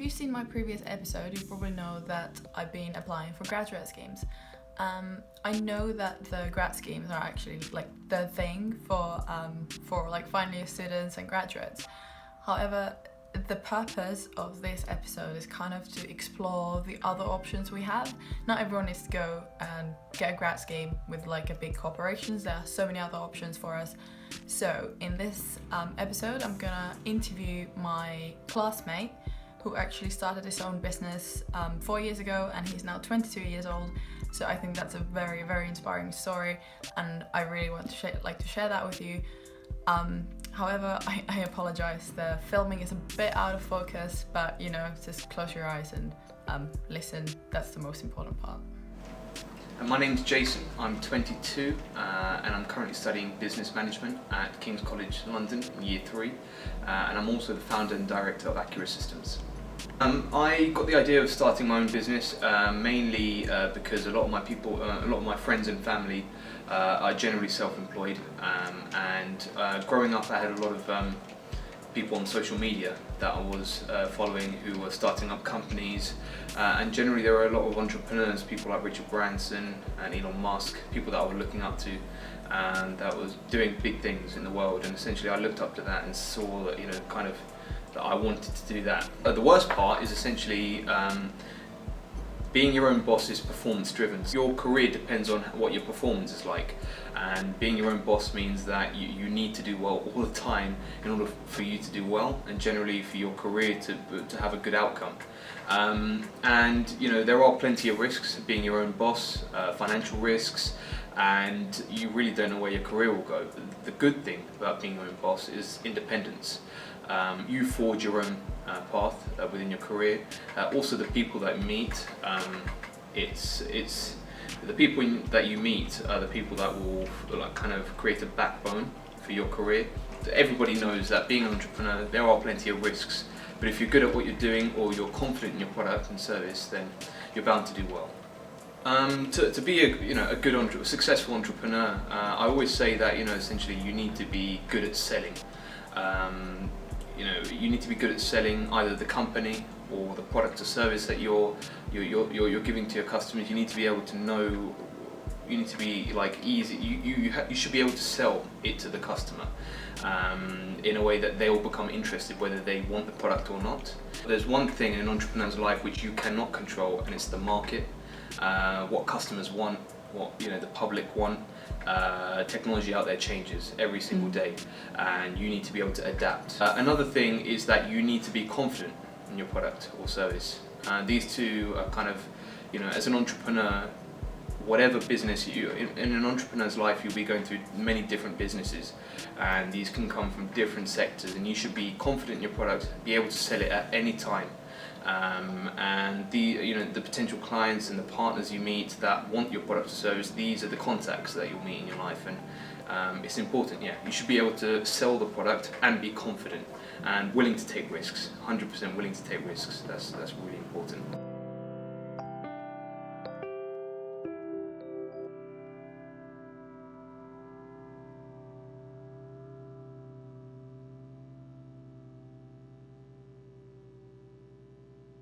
you've seen my previous episode, you probably know that I've been applying for graduate schemes. I know that the grad schemes are actually like the thing for like final year students and graduates. However, the purpose of this episode is kind of to explore the other options we have. Not everyone needs to go and get a grad scheme with like a big corporations. There are so many other options for us. So in this episode, I'm gonna interview my classmate who actually started his own business 4 years ago, and he's now 22 years old. So I think that's a very, very inspiring story, and I really want to share that with you. However, I apologize, the filming is a bit out of focus, but you know, just close your eyes and listen. That's the most important part. My name's Jason, I'm 22 and I'm currently studying business management at King's College London in year 3, and I'm also the founder and director of Accurate Systems. I got the idea of starting my own business mainly because a lot of my friends and family are generally self-employed, and growing up I had a lot of people on social media that I was following who were starting up companies, and generally there were a lot of entrepreneurs, people like Richard Branson and Elon Musk, people that I was looking up to and that was doing big things in the world, and essentially I looked up to that and saw that, you know, kind of that I wanted to do that. The worst part is essentially being your own boss is performance driven. Your career depends on what your performance is like, and being your own boss means that you need to do well all the time in order for you to do well, and generally for your career to have a good outcome. And you know, there are plenty of risks being your own boss, financial risks, and you really don't know where your career will go. The good thing about being your own boss is independence. You forge your own path within your career. Also, the people that you meet, it's the people that you meet are the people that will like kind of create a backbone for your career. Everybody knows that being an entrepreneur, there are plenty of risks, but if you're good at what you're doing or you're confident in your product and service, then you're bound to do well. To be a successful entrepreneur, I always say that, you know, essentially you need to be good at selling. You know, you need to be good at selling either the company or the product or service that you're giving to your customers. You need to be able to know. You need to be like easy. You should be able to sell it to the customer in a way that they will become interested, whether they want the product or not. There's one thing in an entrepreneur's life which you cannot control, and it's the market. What customers want, what the public want. Technology out there changes every single day, and you need to be able to adapt. Another thing is that you need to be confident in your product or service. These two are kind of, you know, as an entrepreneur, whatever business in an entrepreneur's life, you'll be going through many different businesses, and these can come from different sectors, and you should be confident in your product, be able to sell it at any time. And the potential clients and the partners you meet that want your product or service, these are the contacts that you'll meet in your life, and it's important. Yeah, you should be able to sell the product and be confident and willing to take risks. 100% willing to take risks. That's really important.